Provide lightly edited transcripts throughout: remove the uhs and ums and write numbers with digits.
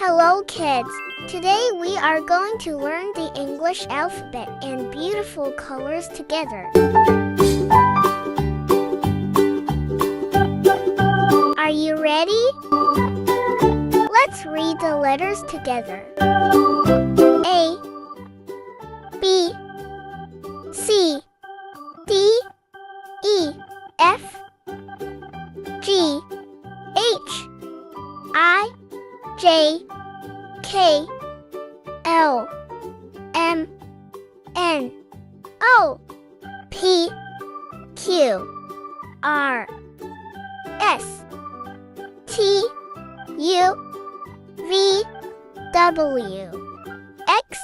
Hello kids! Today we are going to learn the English alphabet and beautiful colors together. Are you ready? Let's read the letters together. A, B, C, D, E, F, G, H, I, J, K, L, M, N, O, P, Q, R, S, T, U, V, W, X,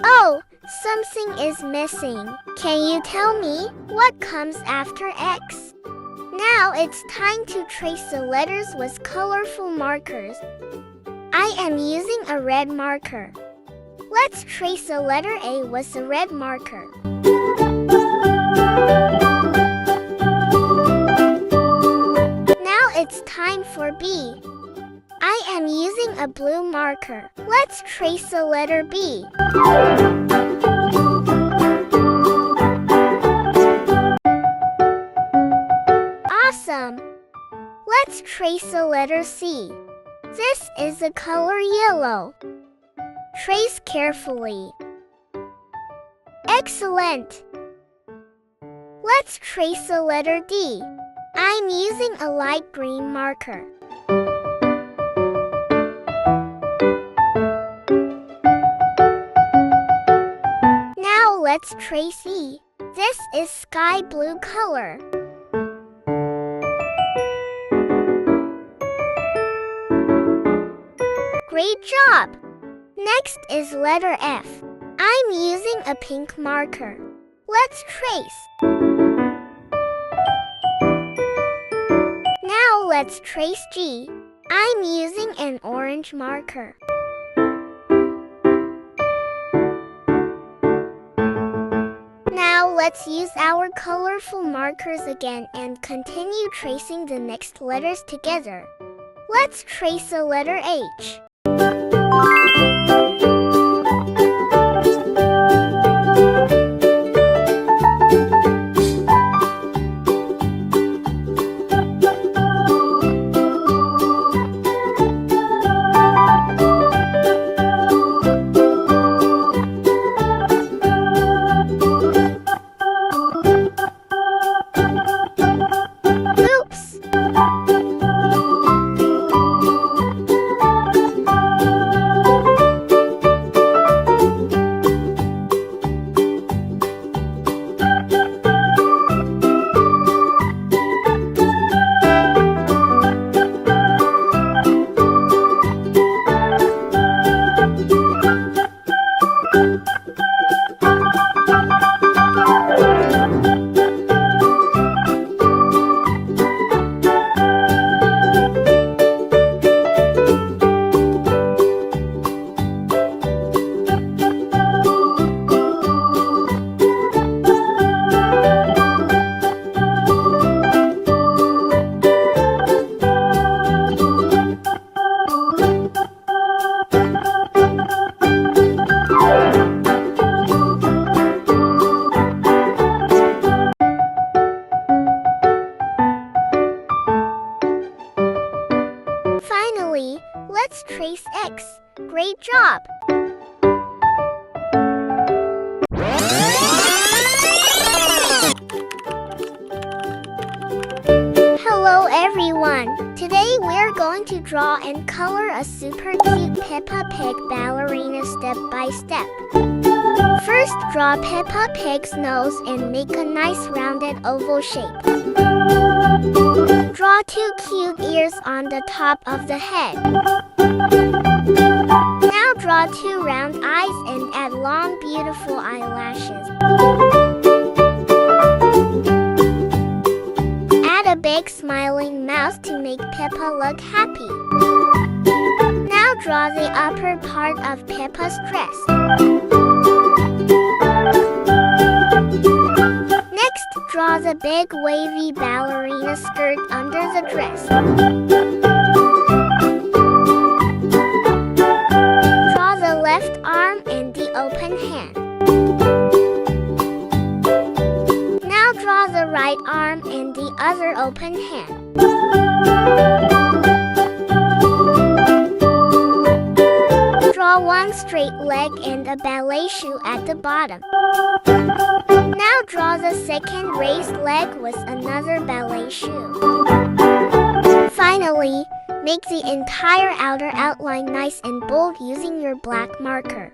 O. Something is missing. Can you tell me what comes after X? Now it's time to trace the letters with colorful markers. I am using a red marker. Let's trace the letter A with a red marker. Now it's time for B. I am using a blue marker. Let's trace the letter B. Awesome! Let's trace the letter C. This is the color yellow. Trace carefully. Excellent! Let's trace the letter D. I'm using a light green marker. Now let's trace E. This is sky blue color. Great job! Next is letter F. I'm using a pink marker. Let's trace. Now let's trace G. I'm using an orange marker. Now let's use our colorful markers again and continue tracing the next letters together. Let's trace the letter H. Finally, let's trace X. Great job! Hello everyone! Today we're going to draw and color a super cute Peppa Pig ballerina step by step. First, draw Peppa Pig's nose and make a nice rounded oval shape. Draw two cute ears on the top of the head. Now draw two round eyes and add long beautiful eyelashes. Add a big smiling mouth to make Peppa look happy. Now draw the upper part of Peppa's dress. Next, draw the big wavy ballerina skirt under the dress. has her open hand. Draw one straight leg and a ballet shoe at the bottom. Now draw the second raised leg with another ballet shoe. Finally, make the entire outer outline nice and bold using your black marker.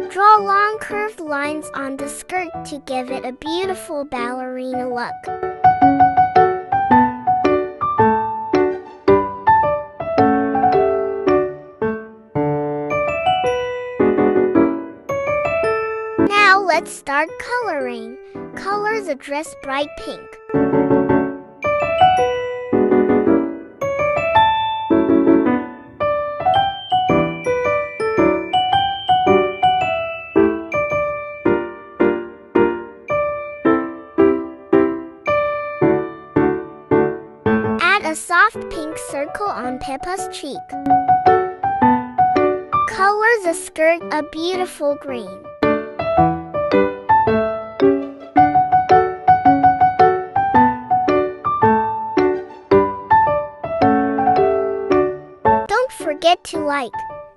Draw long curved lines on the skirt to give it a beautiful ballerina look. Now let's start coloring. Color the dress bright pink. Add a soft pink circle on Peppa's cheek. Color the skirt a beautiful green. Don't forget to like,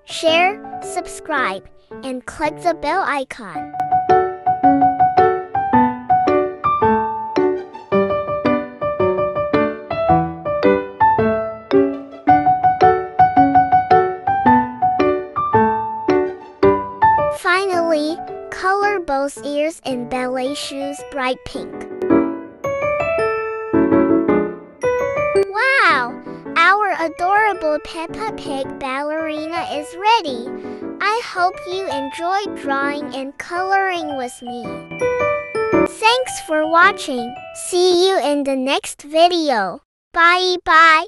share, subscribe, and click the bell icon. Finally, color both ears and ballet shoes bright pink. Wow! Our adorable Peppa Pig ballerina is ready. I hope you enjoyed drawing and coloring with me. Thanks for watching. See you in the next video. Bye bye.